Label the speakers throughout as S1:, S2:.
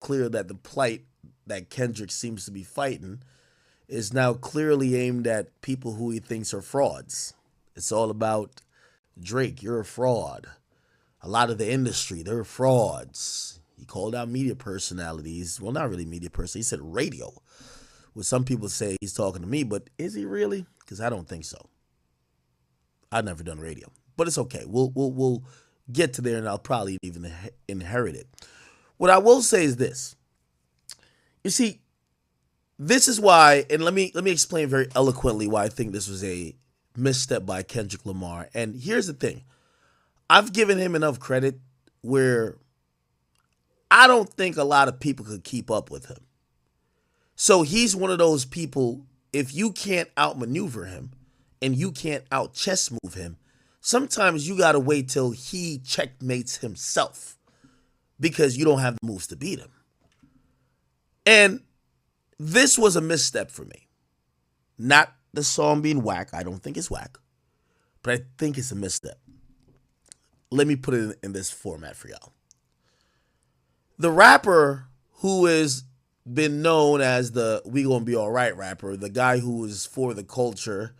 S1: clear that the plight that Kendrick seems to be fighting is now clearly aimed at people who he thinks are frauds. It's all about Drake, you're a fraud. A lot of the industry, they're frauds. He called out media personalities. Well, not really media person. He said radio. Well, some people say he's talking to me, but is he really? Because I don't think so. I've never done radio, but it's okay. We'll get to there, and I'll probably even inherit it. What I will say is this. You see, this is why, and let me explain very eloquently why I think this was a misstep by Kendrick Lamar. And here's the thing. I've given him enough credit where I don't think a lot of people could keep up with him. So he's one of those people, if you can't outmaneuver him and you can't out chess move him, sometimes you got to wait till he checkmates himself because you don't have the moves to beat him. And this was a misstep for me. Not the song being whack. I don't think it's whack, but I think it's a misstep. Let me put it in this format for y'all. The rapper who has been known as the "we gonna be all right" rapper, the guy who is for the culture,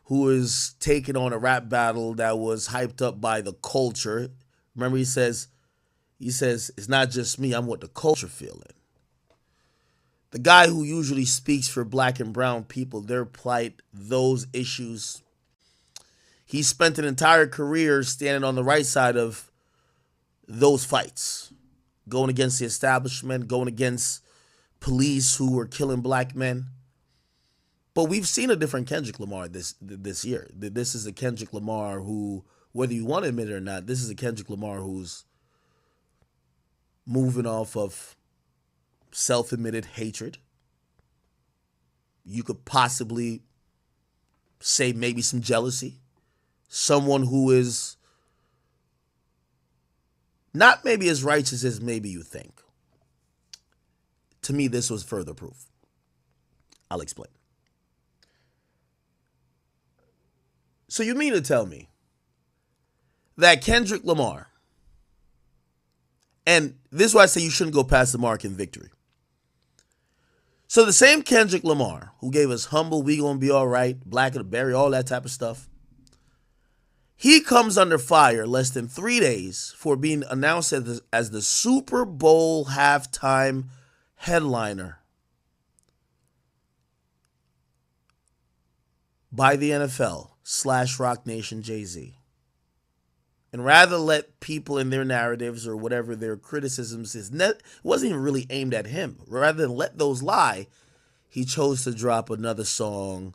S1: who is taking on a rap battle that was hyped up by the culture. Remember, he says, it's not just me, I'm what the culture feeling. The guy who usually speaks for black and brown people, their plight, those issues. He spent an entire career standing on the right side of those fights, going against the establishment, going against police who were killing black men. But we've seen a different Kendrick Lamar this year. This is a Kendrick Lamar who, whether you want to admit it or not, this is a Kendrick Lamar who's moving off of self-admitted hatred. You could possibly say maybe some jealousy. Someone who is not maybe as righteous as maybe you think. To me, this was further proof. I'll explain. So you mean to tell me that Kendrick Lamar, and this is why I say you shouldn't go past the mark in victory. So the same Kendrick Lamar who gave us Humble, We Gonna Be All Right, Black of the Berry, all that type of stuff, he comes under fire less than 3 days for being announced as the Super Bowl halftime headliner by the NFL / Rock Nation Jay-Z. And rather let people in their narratives or whatever their criticisms it wasn't even really aimed at him. Rather than let those lie, he chose to drop another song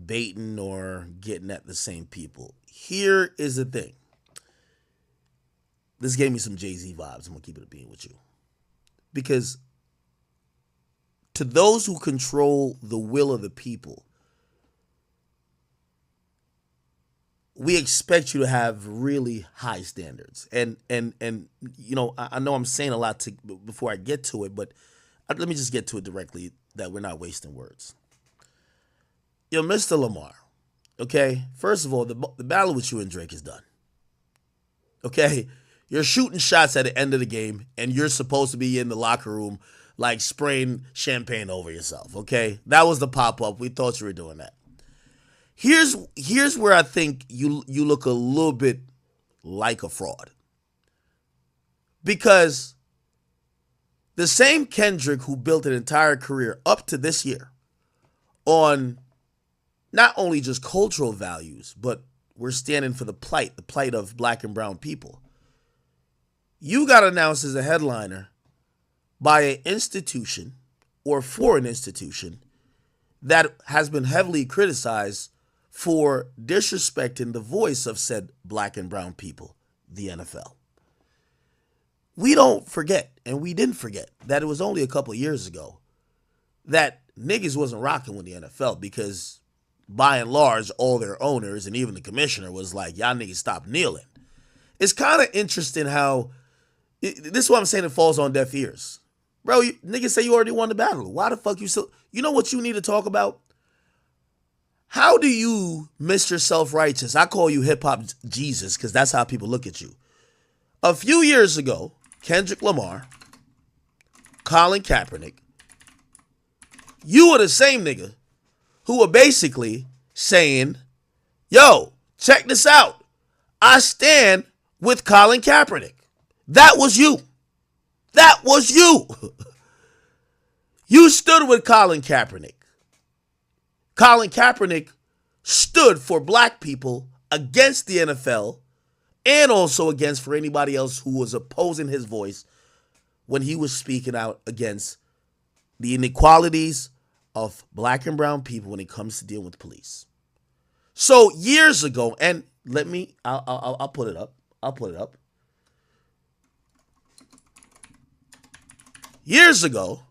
S1: baiting or getting at the same people. Here is the thing. This gave me some Jay-Z vibes. I'm going to keep it a bean with you. Because to those who control the will of the people, we expect you to have really high standards. And you know, I know I'm saying a lot before I get to it, but let me just get to it directly that we're not wasting words. Yo, Mr. Lamar, okay? First of all, the battle with you and Drake is done. Okay? You're shooting shots at the end of the game, and you're supposed to be in the locker room like spraying champagne over yourself, okay? That was the pop-up. We thought you were doing that. Here's where I think you look a little bit like a fraud. Because the same Kendrick who built an entire career up to this year on not only just cultural values, but we're standing for the plight of black and brown people. You got announced as a headliner by an institution or for an institution that has been heavily criticized for disrespecting the voice of said black and brown people, the NFL. We don't forget, and we didn't forget, that it was only a couple of years ago that niggas wasn't rocking with the NFL because by and large, all their owners and even the commissioner was like, y'all niggas stop kneeling. It's kind of interesting how, this is what I'm saying, it falls on deaf ears. Bro, niggas say you already won the battle. Why the fuck you still, you know what you need to talk about? How do you, Mr. Self-Righteous, I call you hip-hop Jesus because that's how people look at you. A few years ago, Kendrick Lamar Colin Kaepernick, you were the same nigga who were basically saying, yo, check this out. I stand with Colin Kaepernick. That was you. That was you. You stood with Colin Kaepernick. Colin Kaepernick stood for black people against the NFL and also against for anybody else who was opposing his voice when he was speaking out against the inequalities of black and brown people when it comes to dealing with police. So years ago, and I'll put it up. I'll put it up. Years ago,